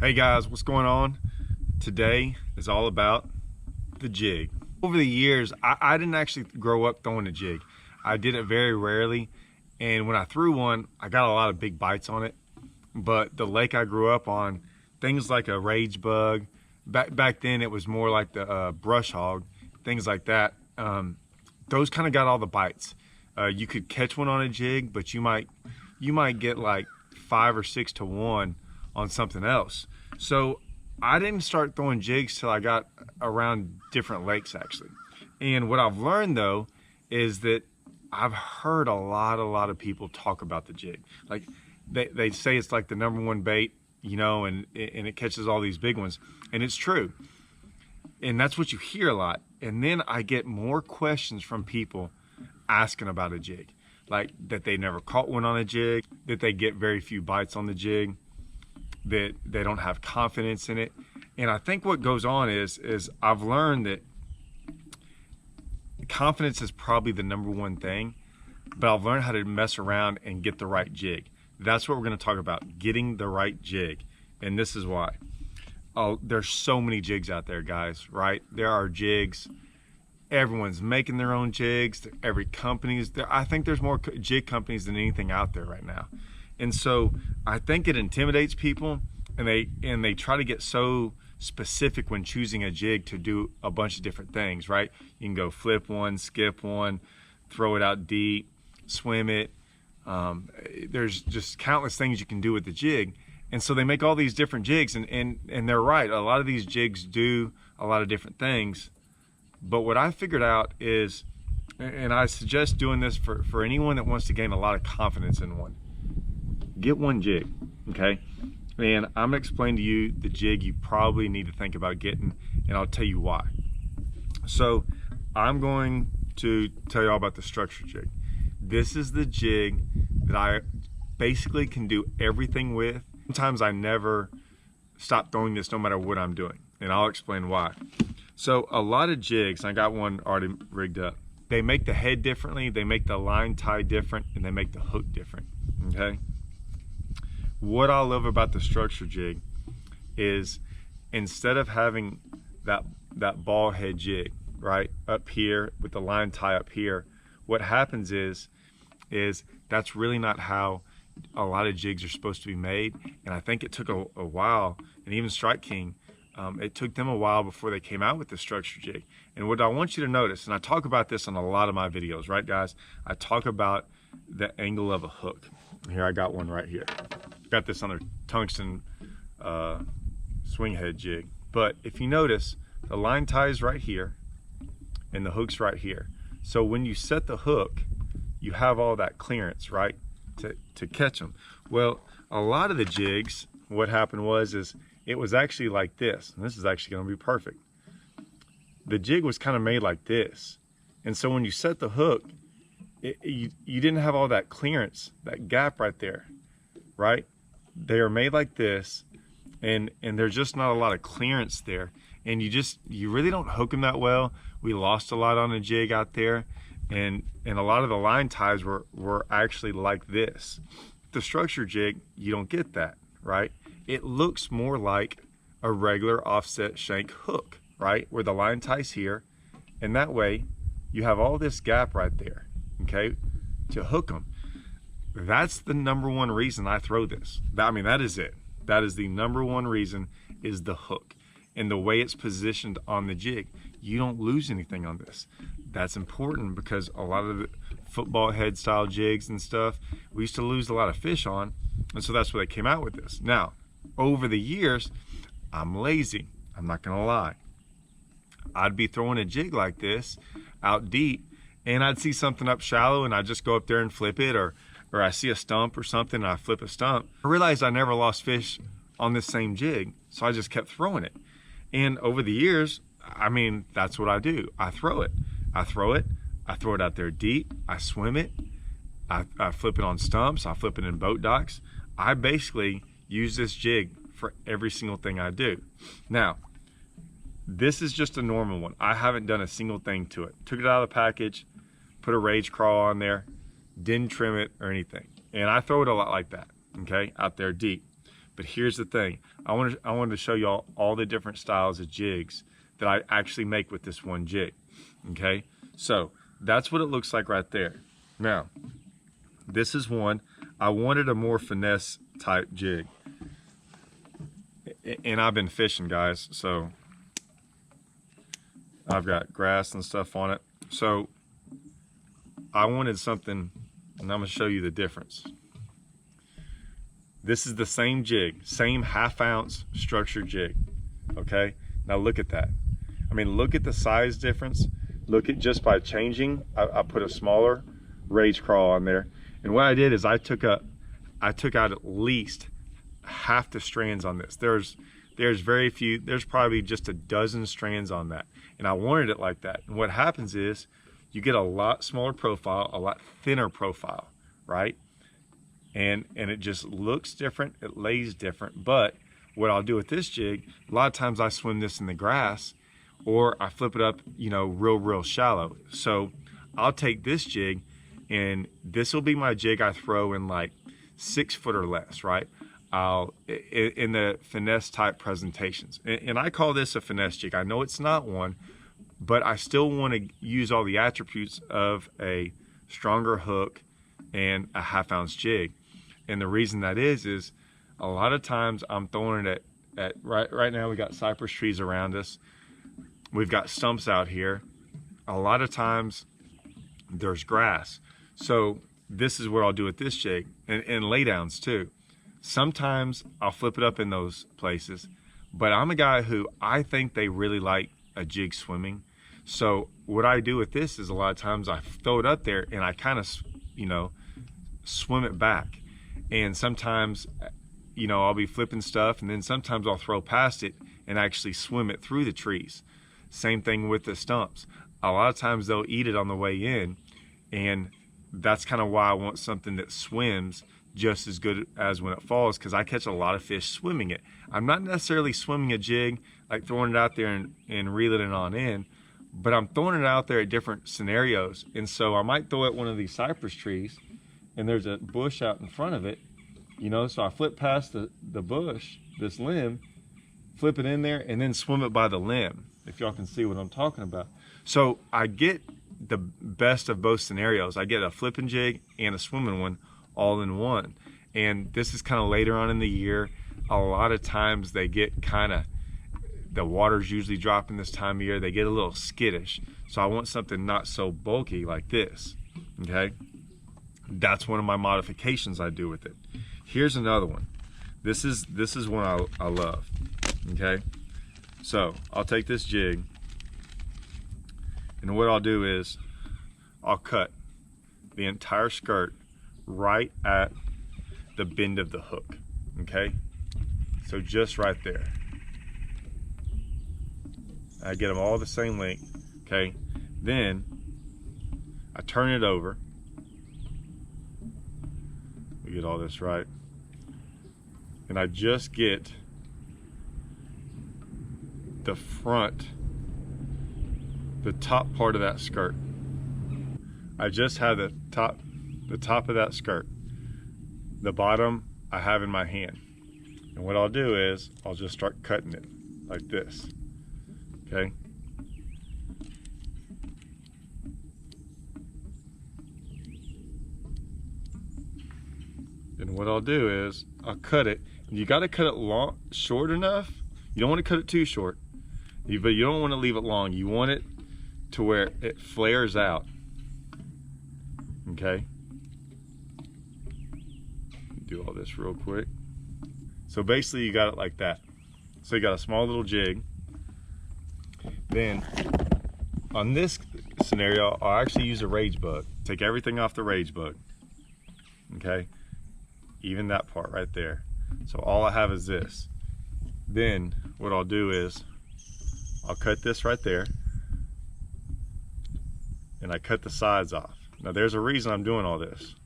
Hey guys, what's going on? Today is all about the jig. Over the years, I didn't actually grow up throwing a jig. I did it very rarely, and when I threw one, I got a lot of big bites on it. But the lake I grew up on, things like a rage bug, back then it was more like the brush hog, things like that, those kind of got all the bites. You could catch one on a jig, but you might get like 5 or 6 to 1 on something else. So I didn't start throwing jigs till I got around different lakes actually. And what I've learned though is that I've heard a lot of people talk about the jig. Like they say it's like the #1 bait, you know, and it catches all these big ones. And it's true. And that's what you hear a lot. And then I get more questions from people asking about a jig. Like that they never caught one on a jig, that they get very few bites on the jig, that they don't have confidence in it. And I think what goes on is I've learned that confidence is probably the #1 thing, but I've learned how to mess around and get the right jig. That's what we're going to talk about, getting the right jig. And this is why. Oh, there's so many jigs out there, guys, right? There are jigs. Everyone's making their own jigs. Every company's there. I think there's more jig companies than anything out there right now. And so I think it intimidates people, and they try to get so specific when choosing a jig to do a bunch of different things, right? You can go flip one, skip one, throw it out deep, swim it. There's just countless things you can do with the jig. And so they make all these different jigs, and they're right. A lot of these jigs do a lot of different things. But what I figured out is, and I suggest doing this for anyone that wants to gain a lot of confidence in one, get one jig, okay? And I'm gonna explain to you the jig you probably need to think about getting, and I'll tell you why. So I'm going to tell you all about the structure jig. This is the jig that I basically can do everything with. Sometimes I never stop throwing this no matter what I'm doing, and I'll explain why. So a lot of jigs, I got one already rigged up, they make the head differently, they make the line tie different, and they make the hook different, okay? What I love about the structure jig is instead of having that ball head jig, right, up here with the line tie up here, what happens is that's really not how a lot of jigs are supposed to be made. And I think it took a while, and even Strike King, it took them a while before they came out with the structure jig. And what I want you to notice, and I talk about this on a lot of my videos, right guys? I talk about the angle of a hook. Here, I got one right here. Got this on a tungsten swing head jig. But if you notice, the line tie is right here and the hook's right here. So when you set the hook, you have all that clearance, right, to catch them. Well, a lot of the jigs, what happened was it was actually like this, and this is actually going to be perfect. The jig was kind of made like this, and so when you set the hook, you didn't have all that clearance, that gap right there, right? They are made like this, and there's just not a lot of clearance there, and you really don't hook them that well. We lost a lot on a jig out there, and a lot of the line ties were actually like this. The structure jig, you don't get that, right? It looks more like a regular offset shank hook, right? Where the line ties here, and that way you have all this gap right there, okay, to hook them. That's the #1 reason I throw this. I mean, that is it. That is the #1 reason, is the hook and the way it's positioned on the jig. You don't lose anything on this. That's important because a lot of the football head style jigs and stuff, we used to lose a lot of fish on, and so that's why they came out with this. Now, over the years, I'm lazy. I'm not gonna lie. I'd be throwing a jig like this out deep, and I'd see something up shallow, and I'd just go up there and flip it, or I see a stump or something, and I flip a stump. I realized I never lost fish on this same jig, so I just kept throwing it. And over the years, I mean, that's what I do. I throw it. I throw it out there deep, I swim it, I flip it on stumps, I flip it in boat docks. I basically use this jig for every single thing I do. Now, this is just a normal one. I haven't done a single thing to it. Took it out of the package, put a rage crawl on there, didn't trim it or anything. And I throw it a lot like that, okay, out there deep. But here's the thing. I wanted to show y'all all the different styles of jigs that I actually make with this one jig. Okay, so that's what it looks like right there. Now, this is one. I wanted a more finesse type jig. And I've been fishing, guys, so I've got grass and stuff on it. So I wanted something, and I'm gonna show you the difference. This is the same jig, same 1/2 ounce structured jig, okay? Now look at that. I mean, look at the size difference. Look at just by changing, I put a smaller rage crawl on there. And what I did is I took out at least half the strands on this. There's very few, there's probably just a dozen strands on that. And I wanted it like that. And what happens is you get a lot smaller profile, a lot thinner profile, right? And it just looks different, it lays different. But what I'll do with this jig, a lot of times I swim this in the grass, or I flip it up, you know, real shallow. So I'll take this jig, and this will be my jig I throw in like 6 foot or less, right? In the finesse type presentations. And I call this a finesse jig. I know it's not one, but I still want to use all the attributes of a stronger hook and a 1/2 ounce jig. And the reason that is a lot of times I'm throwing it at right now we got cypress trees around us. We've got stumps out here. A lot of times there's grass. So this is what I'll do with this jig, and laydowns too. Sometimes I'll flip it up in those places, but I'm a guy who I think they really like a jig swimming. So what I do with this is a lot of times I throw it up there and I kind of, you know, swim it back. And sometimes, you know, I'll be flipping stuff, and then sometimes I'll throw past it and actually swim it through the trees. Same thing with the stumps. A lot of times they'll eat it on the way in, and that's kind of why I want something that swims just as good as when it falls, because I catch a lot of fish swimming it. I'm not necessarily swimming a jig, like throwing it out there and reeling it on in, but I'm throwing it out there at different scenarios. And so I might throw at one of these cypress trees, and there's a bush out in front of it, you know, so I flip past the bush, this limb, flip it in there, and then swim it by the limb, if y'all can see what I'm talking about. So I get the best of both scenarios. I get a flipping jig and a swimming one all in one. And this is kind of later on in the year. A lot of times they get kind of, the water's usually dropping this time of year, they get a little skittish. So I want something not so bulky like this, okay? That's one of my modifications I do with it. Here's another one. This is one I love, okay? So I'll take this jig, and what I'll do is I'll cut the entire skirt right at the bend of the hook, okay? So just right there. I get them all the same length, okay? Then I turn it over. We get all this right. And I just get the front, the top part of that skirt. I just have the top of that skirt. The bottom I have in my hand. And what I'll do is I'll just start cutting it like this, okay? And what I'll do is I'll cut it. You got to cut it short enough. You don't want to cut it too short, but you don't want to leave it long. You want it to where it flares out, okay? Do all this real quick. So basically you got it like that. So you got a small little jig. Then on this scenario, I'll actually use a rage bug. Take everything off the rage bug, okay? Even that part right there. So all I have is this. Then what I'll do is I'll cut this right there, and I cut the sides off. Now there's a reason I'm doing all this.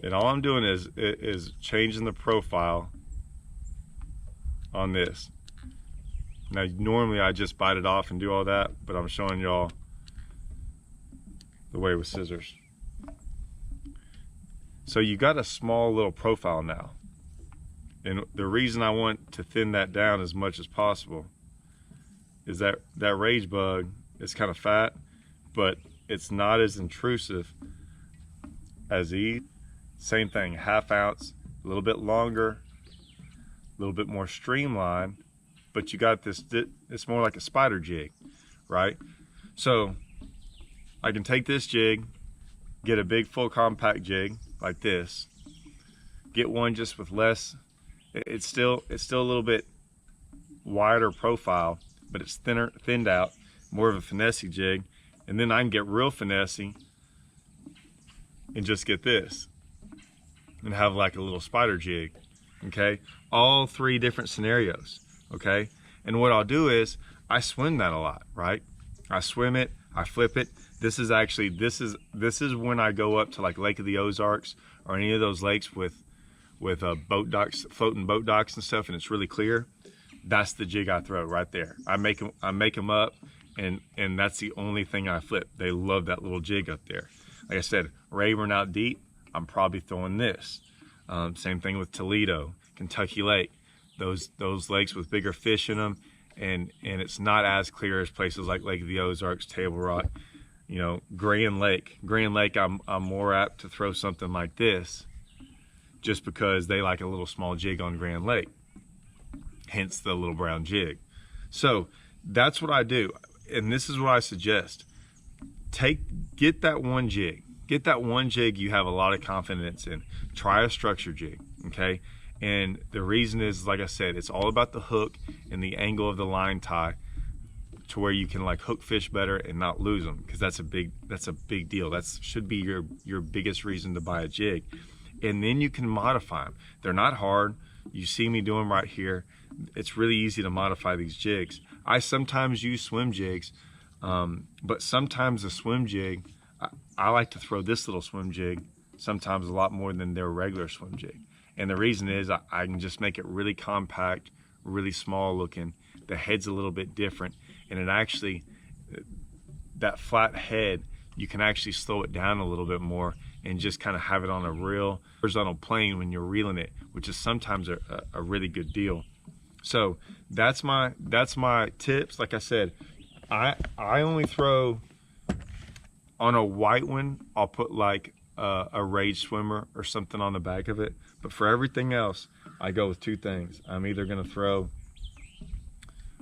And all I'm doing is changing the profile on this. Now normally I just bite it off and do all that, but I'm showing y'all the way with scissors. So you got a small little profile now. And the reason I want to thin that down as much as possible is that rage bug is kind of fat, but it's not as intrusive as these. Same thing, 1/2 ounce, a little bit longer, a little bit more streamlined, but you got this, it's more like a spider jig, right? So I can take this jig, get a big full compact jig like this, get one just with less, it's still a little bit wider profile, but it's thinned out, more of a finesse jig. And then I can get real finesse and just get this and have like a little spider jig, okay? All 3 different scenarios, okay? And what I'll do is I swim that a lot, right? I swim it, I flip it. This is actually, this is when I go up to like Lake of the Ozarks or any of those lakes with boat docks, floating boat docks and stuff, and it's really clear. That's the jig I throw right there. I make them up, and that's the only thing I flip. They love that little jig up there. Like I said, Rayburn out deep, I'm probably throwing this. Same thing with Toledo, Kentucky Lake, those lakes with bigger fish in them, and it's not as clear as places like Lake of the Ozarks, Table Rock, you know, Grand Lake. Grand Lake, I'm more apt to throw something like this, just because they like a little small jig on Grand Lake, hence the little brown jig. So that's what I do, and this is what I suggest. Get that one jig. Get that one jig you have a lot of confidence in. Try a structure jig, okay? And the reason is, like I said, it's all about the hook and the angle of the line tie to where you can like hook fish better and not lose them, because that's a big deal. That should be your biggest reason to buy a jig. And then you can modify them. They're not hard. You see me do them right here. It's really easy to modify these jigs. I sometimes use swim jigs, but sometimes the swim jig, I like to throw this little swim jig sometimes a lot more than their regular swim jig. And the reason is I can just make it really compact, really small looking. The head's a little bit different, and it actually, that flat head, you can actually slow it down a little bit more and just kind of have it on a real horizontal plane when you're reeling it, which is sometimes a really good deal. So that's my tips. Like I said, I only throw on a white one. I'll put like a Rage swimmer or something on the back of it. But for everything else, I go with 2 things. I'm either gonna throw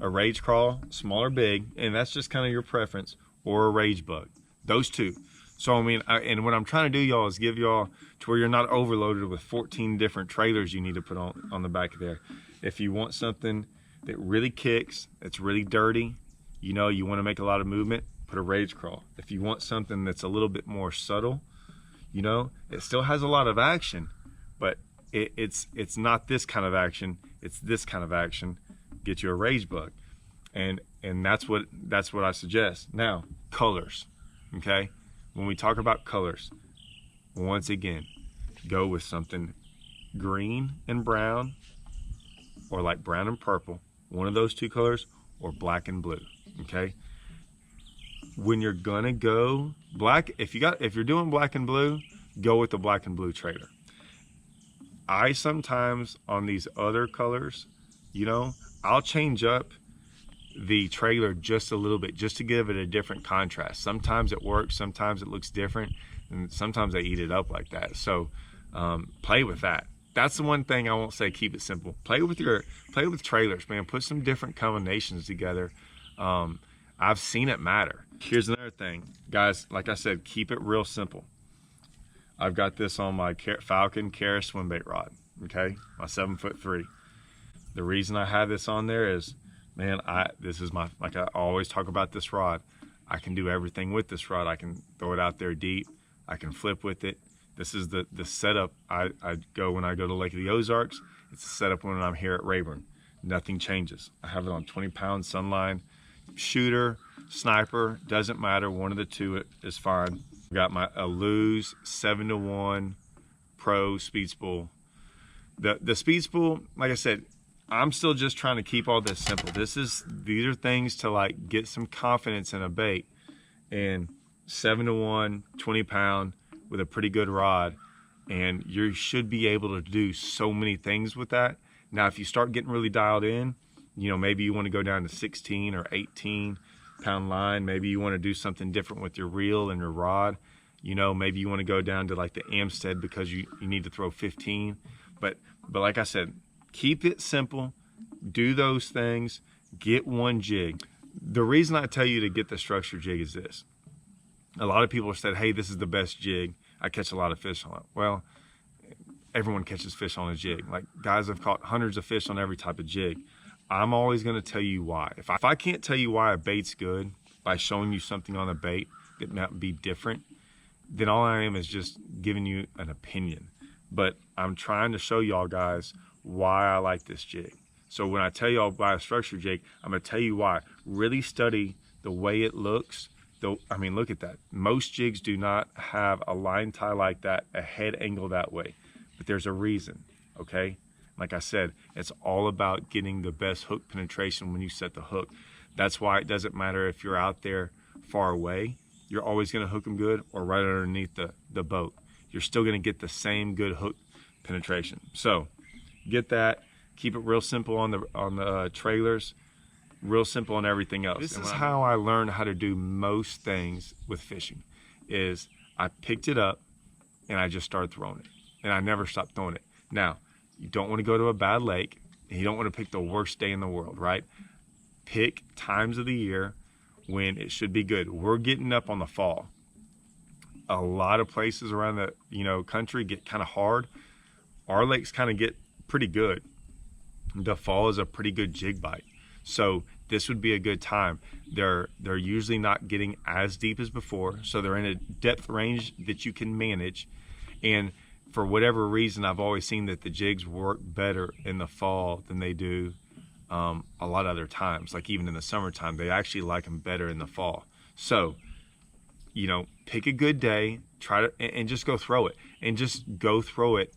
a Rage crawl, small or big, and that's just kind of your preference, or a Rage bug. Those 2. So I mean, and what I'm trying to do, y'all, is give y'all to where you're not overloaded with 14 different trailers you need to put on the back of there. If you want something that really kicks, that's really dirty, you know, you want to make a lot of movement, put a Rage crawl. If you want something that's a little bit more subtle, you know, it still has a lot of action, but it's not this kind of action, it's this kind of action. Get you a Rage bug, and that's what I suggest. Now, colors, okay? When we talk about colors, once again, go with something green and brown, or like brown and purple, one of those 2 colors, or black and blue, okay? When you're gonna go black, if you're doing black and blue, go with the black and blue trailer. I sometimes, on these other colors, you know, I'll change up the trailer just a little bit, just to give it a different contrast. Sometimes it works, sometimes it looks different, and sometimes I eat it up like that. So play with that. That's the one thing I won't say. Keep it simple. Play with trailers, man. Put some different combinations together. I've seen it matter. Here's another thing, guys. Like I said, keep it real simple. I've got this on my Falcon Kara swim bait rod, okay? My 7'3". The reason I have this on there is, man, this is like I always talk about this rod. I can do everything with this rod. I can throw it out there deep. I can flip with it. This is the setup I go when I go to Lake of the Ozarks. It's the setup when I'm here at Rayburn. Nothing changes. I have it on 20-pound sunline. Shooter, sniper, doesn't matter. One of the 2 is fine. Got a Lose 7-to-1 Pro speed spool. The speed spool, like I said, I'm still just trying to keep all this simple. These are things to like get some confidence in a bait. And 7-to-1, 20-pound with a pretty good rod and you should be able to do so many things with that. Now, if you start getting really dialed in, maybe you want to go down to 16 or 18 pound line. Maybe you want to do something different with your reel and your rod. Maybe you want to go down to like the Amstead because you need to throw 15. But like I said, keep it simple. Do those things. Get one jig. The reason I tell you to get the structure jig is this. A lot of people have said, hey, this is the best jig. I catch a lot of fish on it. Well, everyone catches fish on a jig. Like, guys have caught hundreds of fish on every type of jig. I'm always going to tell you why. If I can't tell you why a bait's good by showing you something on a bait that might be different, then all I am is just giving you an opinion. But I'm trying to show y'all guys why I like this jig. So when I tell y'all buy a structure jig, I'm going to tell you why. Really study the way it looks. I mean, look at that. Most jigs do not have a line tie like that, a head angle that way. But there's a reason, okay? Like I said, it's all about getting the best hook penetration when you set the hook. That's why it doesn't matter if you're out there far away. You're always going to hook them good, or right underneath the boat. You're still going to get the same good hook penetration. So get that. Keep it real simple on the trailers. Real simple on everything else. This is how I learned how to do most things with fishing. Is I picked it up and I just started throwing it, and I never stopped throwing it. Now, you don't want to go to a bad lake, and you don't want to pick the worst day in the world, right? Pick times of the year when it should be good. We're getting up on the fall. A lot of places around the country get kind of hard. Our lakes kind of get pretty good. The fall is a pretty good jig bite. So this would be a good time. They're usually not getting as deep as before, so they're in a depth range that you can manage. And for whatever reason, I've always seen that the jigs work better in the fall than they do a lot of other times. Like even in the summertime, they actually like them better in the fall. So, pick a good day, try to, and just go throw it. And just go throw it.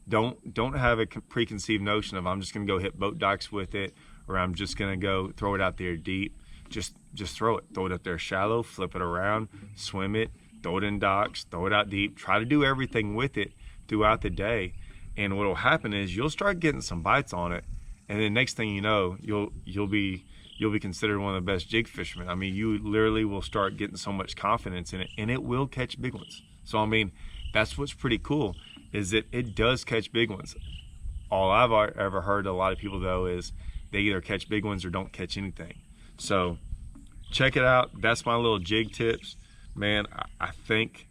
Don't have a preconceived notion of I'm just gonna go hit boat docks with it, or I'm just gonna go throw it out there deep. Just throw it. Throw it up there shallow, flip it around, swim it, throw it in docks, throw it out deep. Try to do everything with it throughout the day, and what'll happen is you'll start getting some bites on it, and then next thing you know, you'll be considered one of the best jig fishermen. I mean, you literally will start getting so much confidence in it, and it will catch big ones. So I mean, that's what's pretty cool, is that it does catch big ones. All I've ever heard a lot of people though is they either catch big ones or don't catch anything. So check it out. That's my little jig tips, man. I think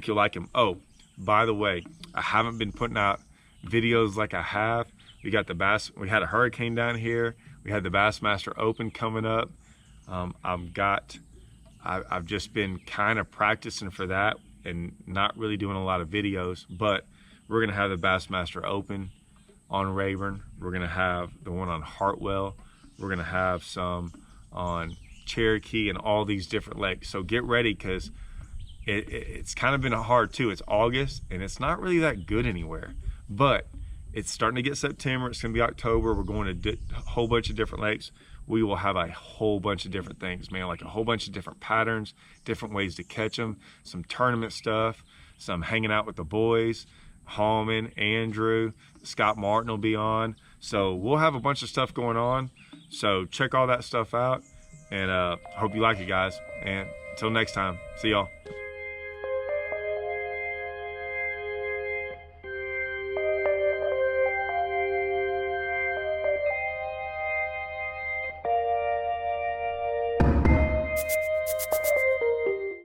you'll like them. Oh, by the way, I haven't been putting out videos like I have. We had a hurricane down here. We had the Bassmaster Open coming up. I've just been kind of practicing for that and not really doing a lot of videos, but we're gonna have the Bassmaster Open on Rayburn. We're gonna have the one on Hartwell. We're gonna have some on Cherokee and all these different lakes. So get ready, because it's kind of been hard too. It's August and it's not really that good anywhere, but it's starting to get September. It's gonna be October. We're going to a whole bunch of different lakes. We will have a whole bunch of different things, man, like a whole bunch of different patterns, different ways to catch them, some tournament stuff, some hanging out with the boys. Hallman, Andrew, Scott Martin will be on. So we'll have a bunch of stuff going on. So check all that stuff out, and hope you like it, guys. And until next time, see y'all.